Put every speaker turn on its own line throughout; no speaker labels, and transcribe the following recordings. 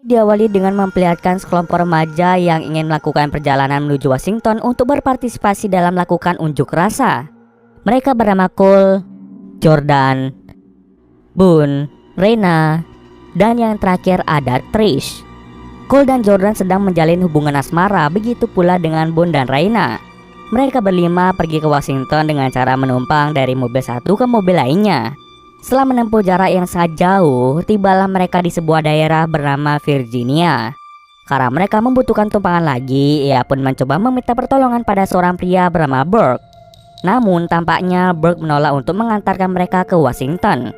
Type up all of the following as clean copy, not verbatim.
Diawali dengan memperlihatkan sekelompok remaja yang ingin melakukan perjalanan menuju Washington untuk berpartisipasi dalam melakukan unjuk rasa. Mereka bernama Cole, Jordan, Boone, Reyna, dan yang terakhir ada Trish. Cole dan Jordan sedang menjalin hubungan asmara, begitu pula dengan Boone dan Reyna. Mereka berlima pergi ke Washington dengan cara menumpang dari mobil satu ke mobil lainnya. Setelah menempuh jarak yang sangat jauh, tibalah mereka di sebuah daerah bernama Virginia. Karena mereka membutuhkan tumpangan lagi, ia pun mencoba meminta pertolongan pada seorang pria bernama Burke. Namun tampaknya Burke menolak untuk mengantarkan mereka ke Washington.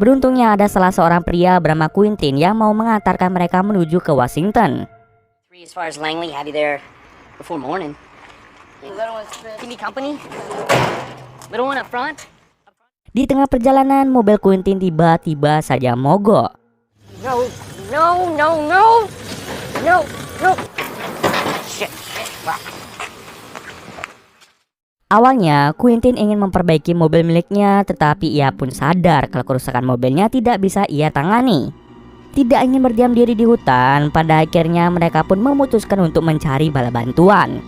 Beruntungnya ada salah seorang pria bernama Quentin yang mau mengantarkan mereka menuju ke Washington.
As far as Langley, have you there before morning? Give me company? Little one up front?
Di tengah perjalanan, mobil Quentin tiba-tiba saja mogok.
No, no, no, no, no, no. Shit. Wow.
Awalnya, Quentin ingin memperbaiki mobil miliknya, tetapi ia pun sadar kalau kerusakan mobilnya tidak bisa ia tangani. Tidak ingin berdiam diri di hutan, pada akhirnya mereka pun memutuskan untuk mencari bala bantuan.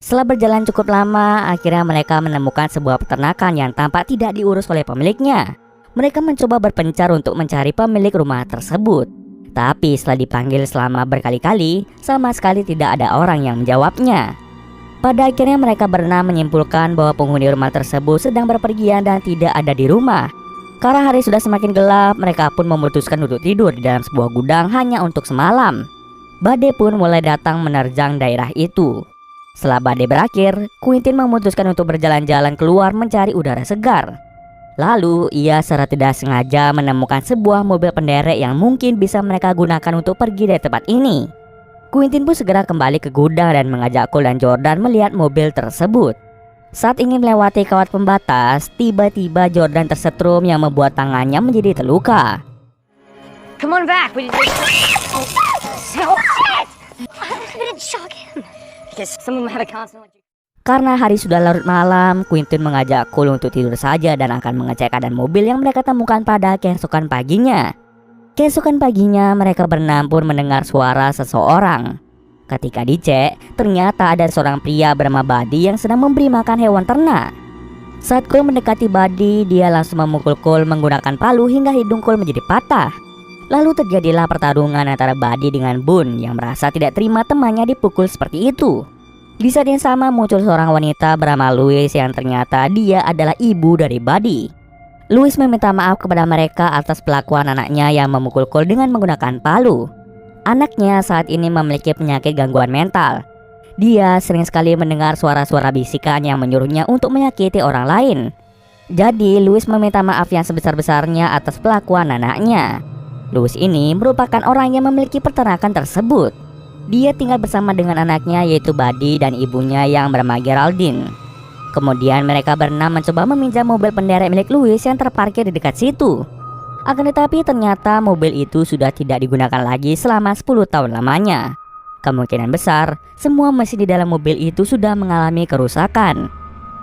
Setelah berjalan cukup lama, akhirnya mereka menemukan sebuah peternakan yang tampak tidak diurus oleh pemiliknya. Mereka mencoba berpencar untuk mencari pemilik rumah tersebut. Tapi setelah dipanggil selama berkali-kali, sama sekali tidak ada orang yang menjawabnya. Pada akhirnya mereka berenam menyimpulkan bahwa penghuni rumah tersebut sedang berpergian dan tidak ada di rumah. Karena hari sudah semakin gelap, mereka pun memutuskan untuk tidur di dalam sebuah gudang hanya untuk semalam. Badai pun mulai datang menerjang daerah itu. Setelah badai berakhir, Quentin memutuskan untuk berjalan-jalan keluar mencari udara segar. Lalu ia secara tidak sengaja menemukan sebuah mobil penderek yang mungkin bisa mereka gunakan untuk pergi dari tempat ini. Quentin pun segera kembali ke gudang dan mengajak Cole dan Jordan melihat mobil tersebut. Saat ingin melewati kawat pembatas, tiba-tiba Jordan tersetrum yang membuat tangannya menjadi terluka.
Come on back. We didn't shock him. Because some of them had a constant.
Karena hari sudah larut malam, Quentin mengajak Cole untuk tidur saja dan akan mengecek keadaan mobil yang mereka temukan pada keesokan paginya. Keesokan paginya mereka berenam pun mendengar suara seseorang. Ketika dicek, ternyata ada seorang pria bernama Buddy yang sedang memberi makan hewan ternak. Saat Cole mendekati Buddy, dia langsung memukul Cole menggunakan palu hingga hidung Cole menjadi patah. Lalu terjadilah pertarungan antara Buddy dengan Boone yang merasa tidak terima temannya dipukul seperti itu. Di saat yang sama muncul seorang wanita bernama Louis yang ternyata dia adalah ibu dari Buddy. Louis meminta maaf kepada mereka atas pelakuan anaknya yang memukul Cole dengan menggunakan palu. Anaknya saat ini memiliki penyakit gangguan mental. Dia sering sekali mendengar suara-suara bisikan yang menyuruhnya untuk menyakiti orang lain. Jadi Louis meminta maaf yang sebesar-besarnya atas pelakuan anaknya. Louis ini merupakan orang yang memiliki peternakan tersebut. Dia tinggal bersama dengan anaknya yaitu Buddy dan ibunya yang bernama Geraldine. Kemudian mereka berenam mencoba meminjam mobil penderek milik Louis yang terparkir di dekat situ. Akan tetapi ternyata mobil itu sudah tidak digunakan lagi selama 10 tahun lamanya. Kemungkinan besar semua mesin di dalam mobil itu sudah mengalami kerusakan.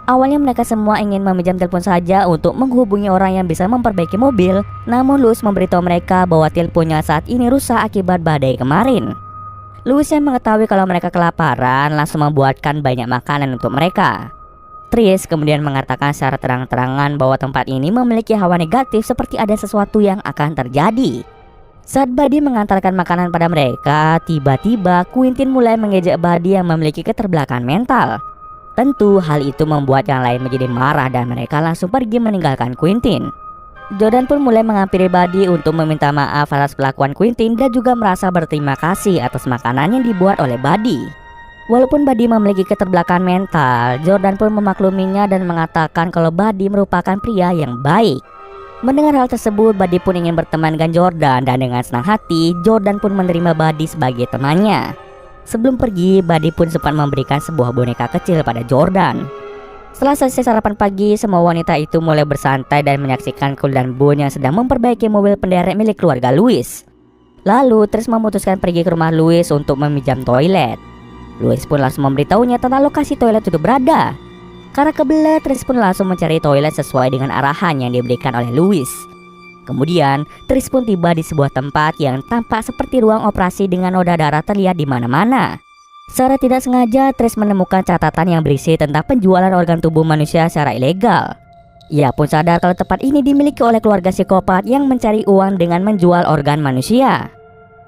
Awalnya mereka semua ingin meminjam telepon saja untuk menghubungi orang yang bisa memperbaiki mobil. Namun Louis memberitahu mereka bahwa teleponnya saat ini rusak akibat badai kemarin. Louis yang mengetahui kalau mereka kelaparan langsung membuatkan banyak makanan untuk mereka. Trish kemudian mengatakan secara terang-terangan bahwa tempat ini memiliki hawa negatif seperti ada sesuatu yang akan terjadi. Saat Buddy mengantarkan makanan pada mereka, tiba-tiba Quentin mulai mengejek Buddy yang memiliki keterbelakangan mental. Tentu hal itu membuat yang lain menjadi marah dan mereka langsung pergi meninggalkan Quentin. Jordan pun mulai menghampiri Buddy untuk meminta maaf atas pelakuan Quentin dan juga merasa berterima kasih atas makanan yang dibuat oleh Buddy. Walaupun Buddy memiliki keterbelakangan mental, Jordan pun memakluminya dan mengatakan kalau Buddy merupakan pria yang baik. Mendengar hal tersebut, Buddy pun ingin berteman dengan Jordan dan dengan senang hati, Jordan pun menerima Buddy sebagai temannya. Sebelum pergi, Buddy pun sempat memberikan sebuah boneka kecil pada Jordan. Setelah selesai sarapan pagi, semua wanita itu mulai bersantai dan menyaksikan Cole dan Boone yang sedang memperbaiki mobil penderek milik keluarga Louis. Lalu Trish memutuskan pergi ke rumah Louis untuk meminjam toilet. Louis pun langsung memberitahunya tentang lokasi toilet itu berada. Karena kebelet, Trish pun langsung mencari toilet sesuai dengan arahan yang diberikan oleh Louis. Kemudian, Tris pun tiba di sebuah tempat yang tampak seperti ruang operasi dengan noda darah terlihat di mana-mana. Secara tidak sengaja, Tris menemukan catatan yang berisi tentang penjualan organ tubuh manusia secara ilegal. Ia pun sadar kalau tempat ini dimiliki oleh keluarga psikopat yang mencari uang dengan menjual organ manusia.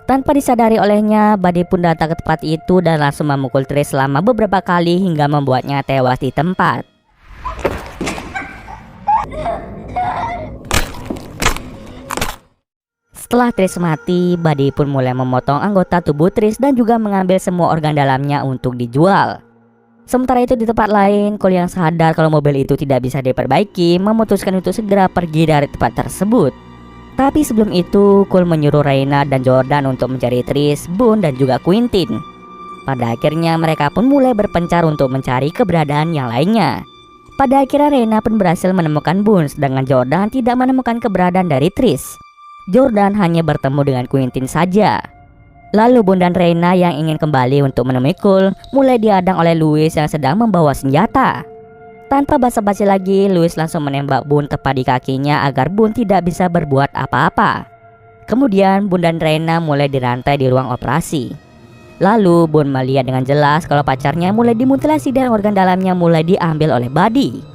Tanpa disadari olehnya, Buddy pun datang ke tempat itu dan langsung memukul Tris selama beberapa kali hingga membuatnya tewas di tempat. Setelah Tris mati, Buddy pun mulai memotong anggota tubuh Tris dan juga mengambil semua organ dalamnya untuk dijual. Sementara itu di tempat lain, Cole yang sadar kalau mobil itu tidak bisa diperbaiki memutuskan untuk segera pergi dari tempat tersebut. Tapi sebelum itu, Cole menyuruh Raina dan Jordan untuk mencari Tris, Boone dan juga Quentin. Pada akhirnya mereka pun mulai berpencar untuk mencari keberadaan yang lainnya. Pada akhirnya Raina pun berhasil menemukan Boone, sedangkan Jordan tidak menemukan keberadaan dari Tris. Jordan hanya bertemu dengan Quentin saja. Lalu Boone dan Raina yang ingin kembali untuk menemui Cole mulai dihadang oleh Louis yang sedang membawa senjata. Tanpa basa-basi lagi, Louis langsung menembak Boone tepat di kakinya agar Boone tidak bisa berbuat apa-apa. Kemudian Boone dan Raina mulai dirantai di ruang operasi. Lalu Boone melihat dengan jelas kalau pacarnya mulai dimutilasi dan organ dalamnya mulai diambil oleh Buddy.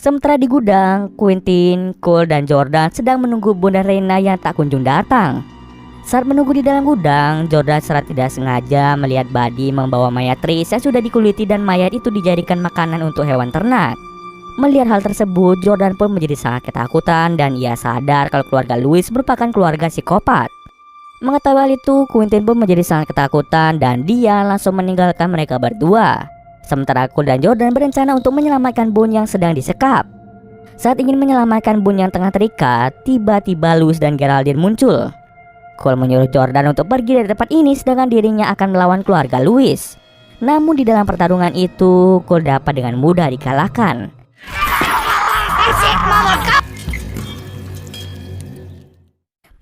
Sementara di gudang, Quentin, Cole, dan Jordan sedang menunggu Boone dan Raina yang tak kunjung datang. Saat menunggu di dalam gudang, Jordan secara tidak sengaja melihat Buddy membawa mayat Tris yang sudah dikuliti dan mayat itu dijadikan makanan untuk hewan ternak. Melihat hal tersebut, Jordan pun menjadi sangat ketakutan dan ia sadar kalau keluarga Louis merupakan keluarga psikopat. Mengetahui hal itu, Quentin pun menjadi sangat ketakutan dan dia langsung meninggalkan mereka berdua. Sementara Cole dan Jordan berencana untuk menyelamatkan Boone yang sedang disekap. Saat ingin menyelamatkan Boone yang tengah terikat, tiba-tiba Louis dan Geraldine muncul. Cole menyuruh Jordan untuk pergi dari tempat ini sedangkan dirinya akan melawan keluarga Louis. Namun di dalam pertarungan itu, Cole dapat dengan mudah dikalahkan.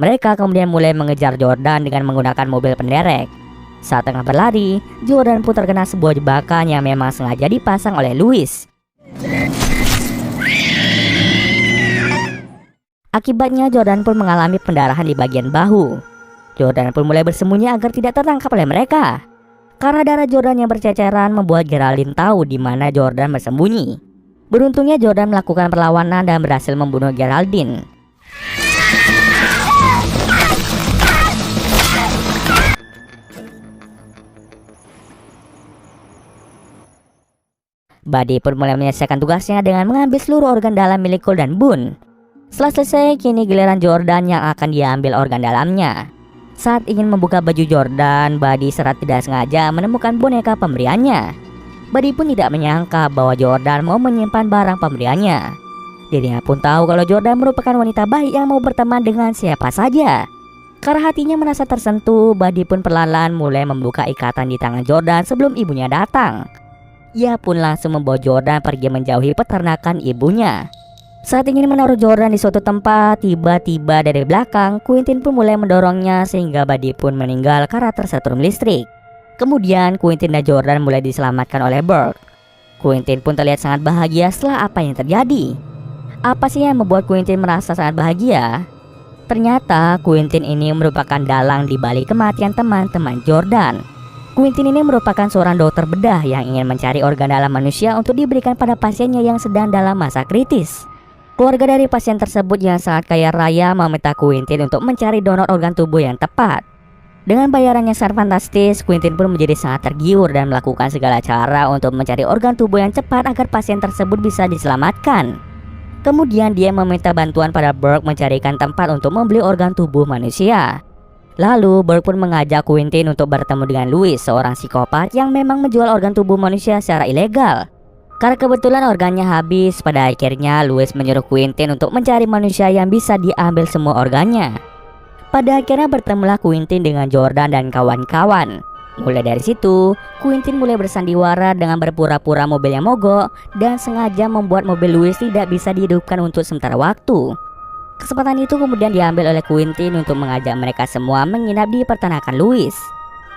Mereka kemudian mulai mengejar Jordan dengan menggunakan mobil penderek. Saat tengah berlari, Jordan pun terkena sebuah jebakan yang memang sengaja dipasang oleh Louis. Akibatnya Jordan pun mengalami pendarahan di bagian bahu. Jordan pun mulai bersembunyi agar tidak tertangkap oleh mereka. Karena darah Jordan yang berceceran membuat Geraldine tahu di mana Jordan bersembunyi. Beruntungnya Jordan melakukan perlawanan dan berhasil membunuh Geraldine. Buddy pun mulai menyelesaikan tugasnya dengan mengambil seluruh organ dalam milik Cole dan Boone. Setelah selesai, kini giliran Jordan yang akan diambil organ dalamnya. Saat ingin membuka baju Jordan, Buddy secara tidak sengaja menemukan boneka pemberiannya. Buddy pun tidak menyangka bahwa Jordan mau menyimpan barang pemberiannya. Dirinya pun tahu kalau Jordan merupakan wanita baik yang mau berteman dengan siapa saja. Karena hatinya merasa tersentuh, Buddy pun perlahan-lahan mulai membuka ikatan di tangan Jordan sebelum ibunya datang. Ia pun langsung membawa Jordan pergi menjauhi peternakan ibunya. Saat ingin menaruh Jordan di suatu tempat, tiba-tiba dari belakang, Quentin pun mulai mendorongnya sehingga Buddy pun meninggal karena tersetrum listrik. Kemudian Quentin dan Jordan mulai diselamatkan oleh Burke. Quentin pun terlihat sangat bahagia setelah apa yang terjadi. Apa sih yang membuat Quentin merasa sangat bahagia? Ternyata Quentin ini merupakan dalang di balik kematian teman-teman Jordan. Quentin ini merupakan seorang dokter bedah yang ingin mencari organ dalam manusia untuk diberikan pada pasiennya yang sedang dalam masa kritis. Keluarga dari pasien tersebut yang sangat kaya raya meminta Quentin untuk mencari donor organ tubuh yang tepat. Dengan bayaran yang sangat fantastis, Quentin pun menjadi sangat tergiur dan melakukan segala cara untuk mencari organ tubuh yang cepat agar pasien tersebut bisa diselamatkan. Kemudian dia meminta bantuan pada Burke mencarikan tempat untuk membeli organ tubuh manusia. Lalu Burke pun mengajak Quentin untuk bertemu dengan Louis, seorang psikopat yang memang menjual organ tubuh manusia secara ilegal. Karena kebetulan organnya habis, pada akhirnya Louis menyuruh Quentin untuk mencari manusia yang bisa diambil semua organnya. Pada akhirnya bertemulah Quentin dengan Jordan dan kawan-kawan. Mulai dari situ, Quentin mulai bersandiwara dengan berpura-pura mobilnya mogok dan sengaja membuat mobil Louis tidak bisa dihidupkan untuk sementara waktu. Kesempatan itu kemudian diambil oleh Quentin untuk mengajak mereka semua menginap di peternakan Louis.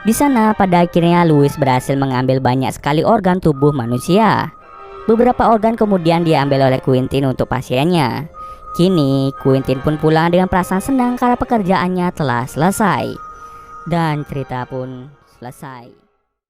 Di sana pada akhirnya Louis berhasil mengambil banyak sekali organ tubuh manusia. Beberapa organ kemudian diambil oleh Quentin untuk pasiennya. Kini Quentin pun pulang dengan perasaan senang karena pekerjaannya telah selesai. Dan cerita pun selesai.